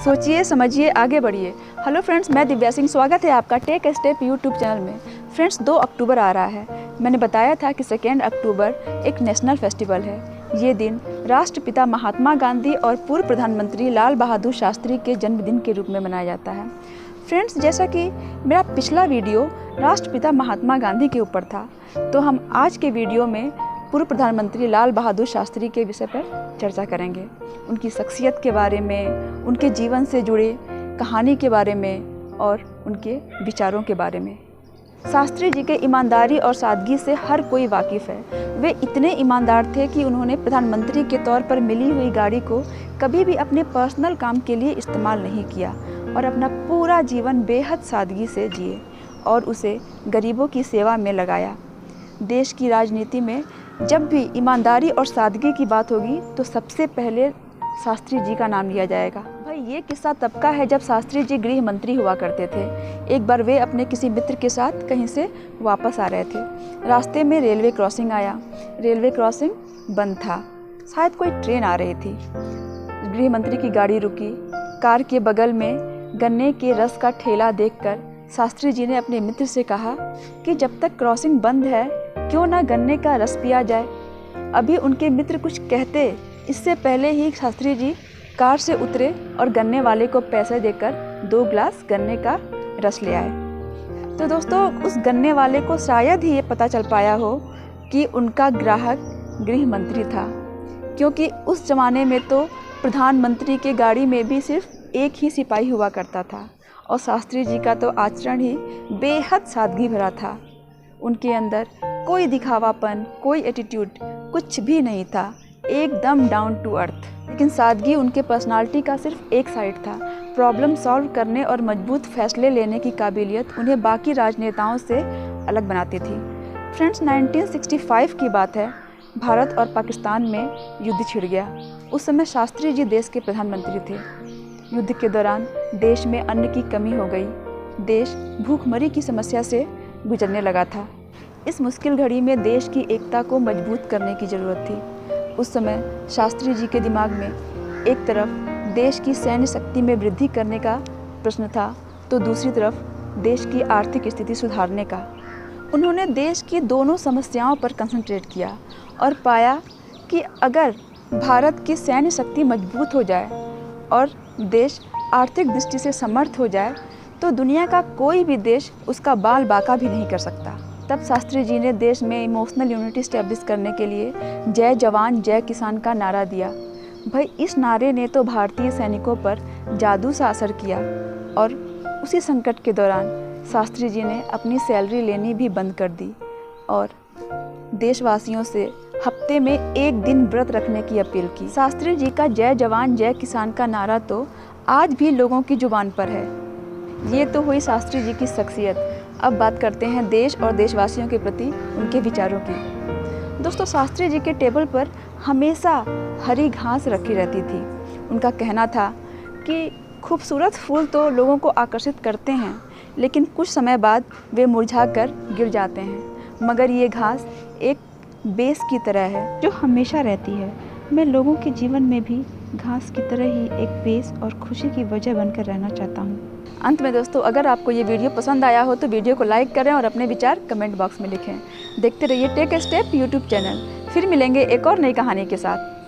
सोचिए, समझिए, आगे बढ़िए। हेलो फ्रेंड्स, मैं दिव्या सिंह। स्वागत है आपका टेक स्टेप यूट्यूब चैनल में। फ्रेंड्स, 2 अक्टूबर आ रहा है। मैंने बताया था कि 2 अक्टूबर एक नेशनल फेस्टिवल है। ये दिन राष्ट्रपिता महात्मा गांधी और पूर्व प्रधानमंत्री लाल बहादुर शास्त्री के जन्मदिन के रूप में मनाया जाता है। फ्रेंड्स, जैसा कि मेरा पिछला वीडियो राष्ट्रपिता महात्मा गांधी के ऊपर था, तो हम आज के वीडियो में पूर्व प्रधानमंत्री लाल बहादुर शास्त्री के विषय पर चर्चा करेंगे। उनकी शख्सियत के बारे में, उनके जीवन से जुड़े कहानी के बारे में और उनके विचारों के बारे में। शास्त्री जी के ईमानदारी और सादगी से हर कोई वाकिफ़ है। वे इतने ईमानदार थे कि उन्होंने प्रधानमंत्री के तौर पर मिली हुई गाड़ी को कभी भी अपने पर्सनल काम के लिए इस्तेमाल नहीं किया और अपना पूरा जीवन बेहद सादगी से जिए और उसे गरीबों की सेवा में लगाया। देश की राजनीति में जब भी ईमानदारी और सादगी की बात होगी तो सबसे पहले शास्त्री जी का नाम लिया जाएगा। भाई, ये किस्सा तब का है जब शास्त्री जी गृह मंत्री हुआ करते थे। एक बार वे अपने किसी मित्र के साथ कहीं से वापस आ रहे थे। रास्ते में रेलवे क्रॉसिंग आया। रेलवे क्रॉसिंग बंद था, शायद कोई ट्रेन आ रही थी। गृह मंत्री की गाड़ी रुकी। कार के बगल में गन्ने के रस का ठेला देखकर शास्त्री जी ने अपने मित्र से कहा कि जब तक क्रॉसिंग बंद है, क्यों ना गन्ने का रस पिया जाए। अभी उनके मित्र कुछ कहते, इससे पहले ही शास्त्री जी कार से उतरे और गन्ने वाले को पैसे देकर 2 ग्लास गन्ने का रस ले आए। तो दोस्तों, उस गन्ने वाले को शायद ही ये पता चल पाया हो कि उनका ग्राहक गृह मंत्री था, क्योंकि उस ज़माने में तो प्रधानमंत्री के गाड़ी में भी सिर्फ एक ही सिपाही हुआ करता था और शास्त्री जी का तो आचरण ही बेहद सादगी भरा था। उनके अंदर कोई दिखावापन, कोई एटीट्यूड कुछ भी नहीं था, एकदम डाउन टू अर्थ। लेकिन सादगी उनके पर्सनालिटी का सिर्फ एक साइड था। प्रॉब्लम सॉल्व करने और मजबूत फैसले लेने की काबिलियत उन्हें बाकी राजनेताओं से अलग बनाती थी। फ्रेंड्स, 1965 की बात है। भारत और पाकिस्तान में युद्ध छिड़ गया। उस समय शास्त्री जी देश के प्रधानमंत्री थे। युद्ध के दौरान देश में अन्न की कमी हो गई। देश भूखमरी की समस्या से गुजरने लगा था। इस मुश्किल घड़ी में देश की एकता को मजबूत करने की ज़रूरत थी। उस समय शास्त्री जी के दिमाग में एक तरफ देश की सैन्य शक्ति में वृद्धि करने का प्रश्न था, तो दूसरी तरफ देश की आर्थिक स्थिति सुधारने का। उन्होंने देश की दोनों समस्याओं पर कंसंट्रेट किया और पाया कि अगर भारत की सैन्य शक्ति मजबूत हो जाए और देश आर्थिक दृष्टि से समर्थ हो जाए, तो दुनिया का कोई भी देश उसका बाल बाका भी नहीं कर सकता। तब शास्त्री जी ने देश में इमोशनल यूनिटी स्टैब्लिश करने के लिए जय जवान जय किसान का नारा दिया। भाई, इस नारे ने तो भारतीय सैनिकों पर जादू सा असर किया और उसी संकट के दौरान शास्त्री जी ने अपनी सैलरी लेनी भी बंद कर दी और देशवासियों से हफ्ते में 1 दिन व्रत रखने की अपील की। शास्त्री जी का जय जवान जय किसान का नारा तो आज भी लोगों की जुबान पर है। ये तो हुई शास्त्री जी की शख्सियत। अब बात करते हैं देश और देशवासियों के प्रति उनके विचारों की। दोस्तों, शास्त्री जी के टेबल पर हमेशा हरी घास रखी रहती थी। उनका कहना था कि खूबसूरत फूल तो लोगों को आकर्षित करते हैं, लेकिन कुछ समय बाद वे मुरझाकर गिर जाते हैं, मगर ये घास एक बेस की तरह है जो हमेशा रहती है। मैं लोगों के जीवन में भी घास की तरह ही एक बेस और खुशी की वजह बनकर रहना चाहता हूँ। अंत में दोस्तों, अगर आपको ये वीडियो पसंद आया हो तो वीडियो को लाइक करें और अपने विचार कमेंट बॉक्स में लिखें। देखते रहिए टेक स्टेप यूट्यूब चैनल। फिर मिलेंगे एक और नई कहानी के साथ।